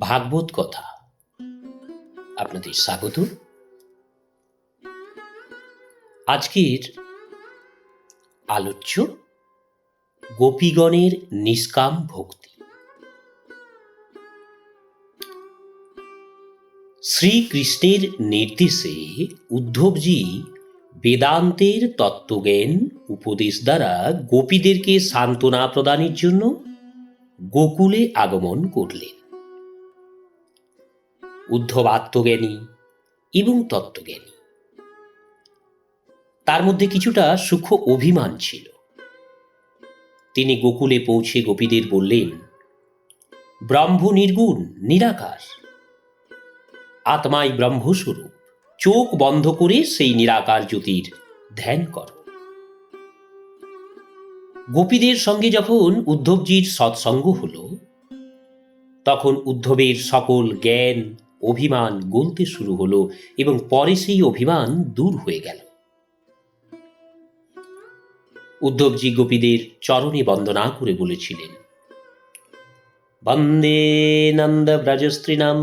ভাগবত কথা আপনাদের স্বাগত। আজকের আলোচ্য গোপীগণের নিষ্কাম ভক্তি। শ্রীকৃষ্ণের নির্দেশে উদ্ধবজি বেদান্তের তত্ত্বজ্ঞান উপদেশ দ্বারা গোপীদেরকে সান্ত্বনা প্রদানের জন্য গোকুলে আগমন করলেন। উদ্ধব আত্মজ্ঞানী এবং তত্ত্বজ্ঞানী, তার মধ্যে কিছুটা সূক্ষ্ম অভিমান ছিল। তিনি গোকুলে পৌঁছে গোপীদের বললেন, ব্রহ্ম নির্গুণ, নিরাকার, আত্মাই ব্রহ্মস্বরূপ। চোখ বন্ধ করে সেই নিরাকার জ্যোতির ধ্যান করো। গোপীদের সঙ্গে যখন উদ্ধবজির সৎসঙ্গ হল, তখন উদ্ধবের সকল জ্ঞান অভিমান গলতে শুরু হলো এবং পরে সেই অভিমান দূর হয়ে গেল। উদ্ধবজি গোপীদের চরণে বন্দনা করে বলেছিলেন, বন্দে নন্দ ব্রজস্ত্রীণাম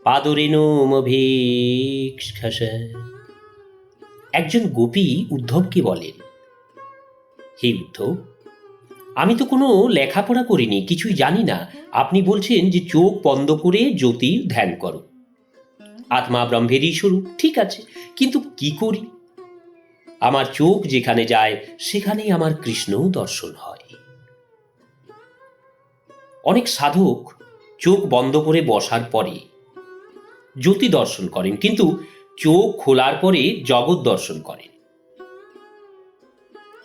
পাদরেণুমভীক্ষস। একজন গোপী উদ্ধবকে বলেন, হে উদ্ধব, আমি তো কোনো লেখাপড়া করিনি, কিছুই জানি না। আপনি বলছেন যে চোখ বন্ধ করে জ্যোতির ধ্যান করো, আত্মা ব্রহ্মেরই স্বরূপ। ঠিক আছে, কিন্তু কি করি? আমার চোখ যেখানে যায় সেখানেই আমার কৃষ্ণ দর্শন হয়। অনেক সাধক চোখ বন্ধ করে বসার পরে জ্যোতি দর্শন করেন, কিন্তু চোখ খোলার পরে জগৎ দর্শন করেন।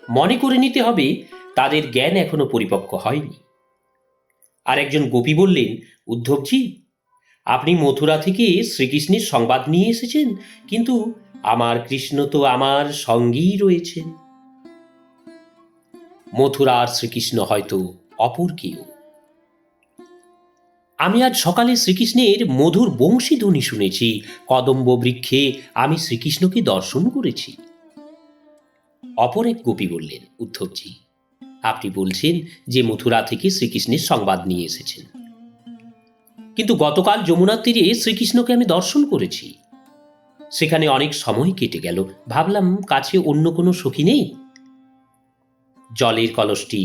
মনে করে নিতে হবে তাদের জ্ঞান এখনো পরিপক্ক হয়নি। আর একজন গোপী বললেন, উদ্ধবজি, আপনি মথুরা থেকে শ্রীকৃষ্ণের সংবাদ নিয়ে এসেছেন, কিন্তু আমার কৃষ্ণ তো আমার সঙ্গেই রয়েছেন। মথুরার শ্রীকৃষ্ণ হয়তো অপর কেউ। আমি আজ সকালে শ্রীকৃষ্ণের মধুর বংশীধ্বনি শুনেছি, কদম্ব বৃক্ষে আমি শ্রীকৃষ্ণকে দর্শন করেছি। অপর এক গোপী বললেন, উদ্ধবজি, আপনি বলছেন যে মথুরা থেকে শ্রীকৃষ্ণের সংবাদ নিয়ে এসেছেন, কিন্তু গতকাল যমুনার তীরে শ্রীকৃষ্ণকে আমি দর্শন করেছি। সেখানে অনেক সময় কেটে গেল, ভাবলাম কাছে অন্য কোনো সখী নেই। জলের কলসটি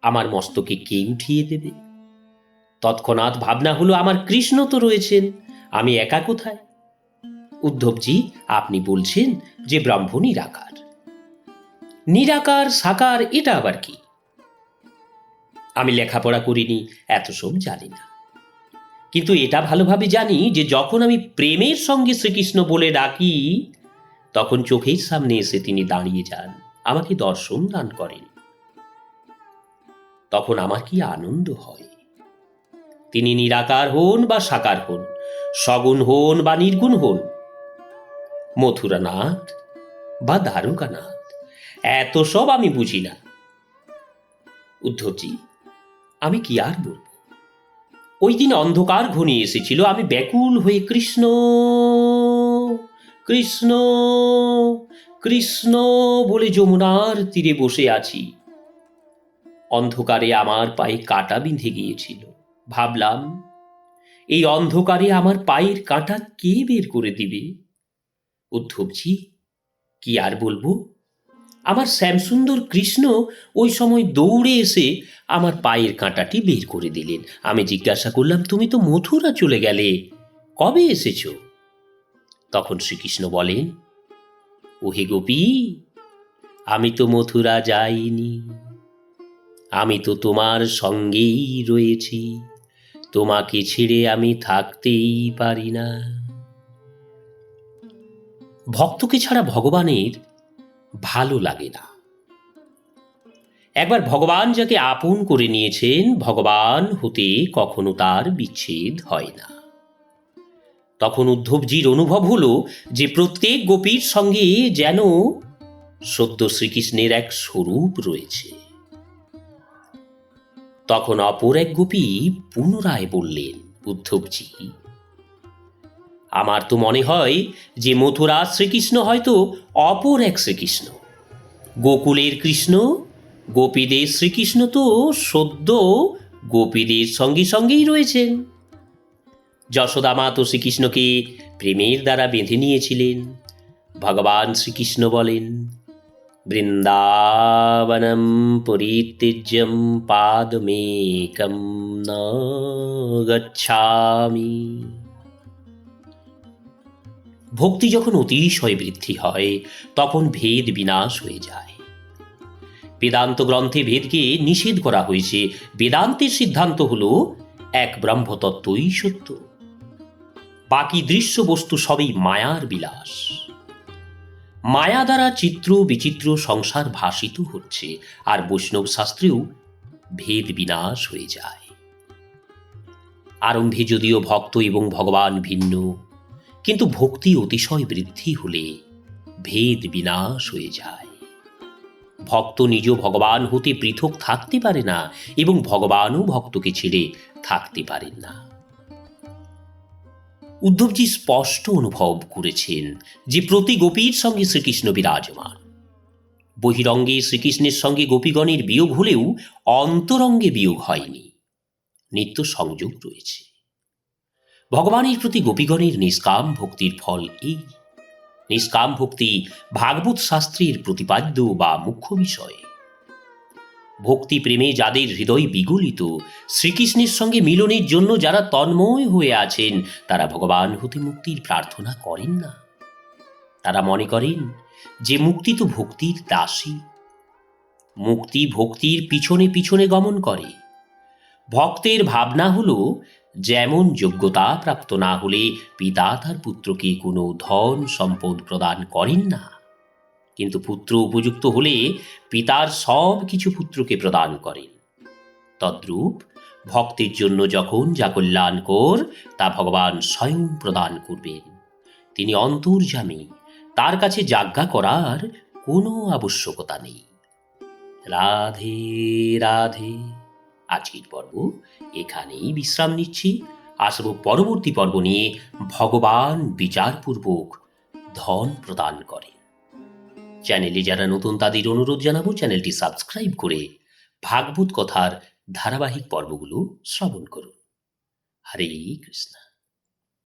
আমার মস্তকে কে উঠিয়ে দেবে? তৎক্ষণাৎ ভাবনা হলো, আমার কৃষ্ণ তো রয়েছেন, আমি একা কোথায়? উদ্ধবজি, আপনি বলছেন যে ব্রহ্ম নিরাকার। নিরাকার সাকার এটা আবার কি? আমি লেখাপড়া করিনি, এত সব জানি না, কিন্তু এটা ভালোভাবে জানি যে যখন আমি প্রেমের সঙ্গে শ্রীকৃষ্ণ বলে ডাকি, তখন চোখের সামনে এসে তিনি দাঁড়িয়ে যান, আমাকে দর্শন দান করেন। তখন আমার কি আনন্দ হয়! তিনি নিরাকার হন বা সাকার হন, সগুণ হন বা নির্গুণ হন, মথুরানাথ বা দ্বারকানাথ, এত সব আমি বুঝি না। উদ্ধবজি, আমি কি আর বলবো? ওই দিন অন্ধকার ঘনিয়ে এসেছিল, আমি ব্যাকুল হয়ে কৃষ্ণ কৃষ্ণ কৃষ্ণ বলে যমুনার তীরে বসে আছি। অন্ধকারে আমার পায়ে কাঁটা বিঁধে গিয়েছিল। ভাবলাম, এই অন্ধকারে আমার পায়ের কাঁটা কে বের করে দিবে? উদ্ধবজি, কি আর বলবো? আমার শ্যামসুন্দর কৃষ্ণ ওই সময় দৌড়ে এসে আমার পায়ের কাঁটাটি বের করে দিলেন। আমি জিজ্ঞাসা করলাম, তুমি তো মথুরা চলে গেলে, কবে এসেছ? তখন শ্রীকৃষ্ণ বলেন, ওহে গোপী, আমি তো মথুরা যাইনি, আমি তো তোমার সঙ্গেই রয়েছি, তোমাকে ছেড়ে আমি থাকতেই পারি না। ভক্তকে ছাড়া ভগবানের ভালো লাগে না। একবার ভগবান যাকে আপন করে নিয়েছেন, ভগবান হতে কখনো তার বিচ্ছেদ হয় না। তখন উদ্ধবজির অনুভব হলো যে প্রত্যেক গোপীর সঙ্গে যেন সত্য শ্রীকৃষ্ণের এক স্বরূপ রয়েছে। তখন অপর এক গোপী পুনরায় বললেন, উদ্ধবজি, আমার তো মনে হয় যে মথুরা শ্রীকৃষ্ণ হয়তো অপর এক শ্রীকৃষ্ণ। গোকুলের কৃষ্ণ, গোপীদের শ্রীকৃষ্ণ তো সদ্য গোপীদের সঙ্গে সঙ্গেই রয়েছেন। যশোদা মা তো শ্রীকৃষ্ণকে প্রেমের দ্বারা বেঁধে নিয়েছিলেন। ভগবান শ্রীকৃষ্ণ বলেন, বৃন্দাবনম পরিত্যজ্যম পাদমেকম ন গচ্ছামি। ভক্তি যখন অতিশয় বৃদ্ধি হয় তখন ভেদ বিনাশ হয়ে যায়। বেদান্ত গ্রন্থে ভেদকে নিষেধ করা হয়েছে। বেদান্তের সিদ্ধান্ত হল এক ব্রহ্মতত্ত্বই সত্য, বাকি দৃশ্য বস্তু সবই মায়ার বিলাস। মায়া দ্বারা চিত্র বিচিত্র সংসার ভাসিত হচ্ছে, আর বৈষ্ণব শাস্ত্রেও ভেদ বিনাশ হয়ে যায়। আরম্ভে যদিও ভক্ত এবং ভগবান ভিন্ন, কিন্তু ভক্তি অতিশয় বৃদ্ধি হলে ভেদ বিনাশ হয়ে যায়। ভক্ত নিজ ভগবান হতে পৃথক থাকতে পারে না, এবং ভগবানও ভক্তকে ছেড়ে থাকতে পারেন না। উদ্ধবজি স্পষ্ট অনুভব করেছেন যে প্রতি গোপীর সঙ্গে শ্রীকৃষ্ণ বিরাজমান। বহিরঙ্গে শ্রীকৃষ্ণের সঙ্গে গোপীগণের বিয়োগ হলেও অন্তরঙ্গে বিয়োগ হয়নি, নিত্য সংযোগ রয়েছে। ভগবানের প্রতি গোপীগণের নিষ্কাম ভক্তির ফল এই। নিষ্কাম ভক্তি ভাগবত শাস্ত্রের প্রতিপাদ্য বা মুখ্য বিষয়। ভক্তি প্রেমে যাদের হৃদয় বিগলিত, শ্রীকৃষ্ণের সঙ্গে মিলনের জন্য যারা তন্ময় হয়ে আছেন, তারা ভগবান হতে মুক্তির প্রার্থনা করেন না। তারা মনে করেন যে মুক্তি তো ভক্তির দাসী, মুক্তি ভক্তির পিছনে পিছনে গমন করে। ভক্তের ভাবনা হলো, যেমন যোগ্যতা প্রাপ্ত না হলে পিতা তার পুত্রকে কোনো ধন সম্পদ প্রদান করেন না, কিন্তু পুত্র উপযুক্ত হলে পিতার সব কিছু পুত্রকে প্রদান করেন। তদ্রূপ ভক্তের জন্য যখন যা কল্যাণকর তা ভগবান স্বয়ং প্রদান করবেন। তিনি অন্তর্যামী, তার কাছে যাজ্ঞা করার কোনো আবশ্যকতা নেই। রাধে রাধে। আজকের পর্ব এখানেই বিশ্রাম নিচ্ছি। আসব পরবর্তী পর্ব নিয়ে। ভগবান বিচারপূর্বক ধন প্রদান করেন। চ্যানেলে যারা নতুন তাদের অনুরোধ জানাবো চ্যানেলটি সাবস্ক্রাইব করে ভাগবত কথার ধারাবাহিক পর্বগুলো শ্রবণ করুন। হরে কৃষ্ণ।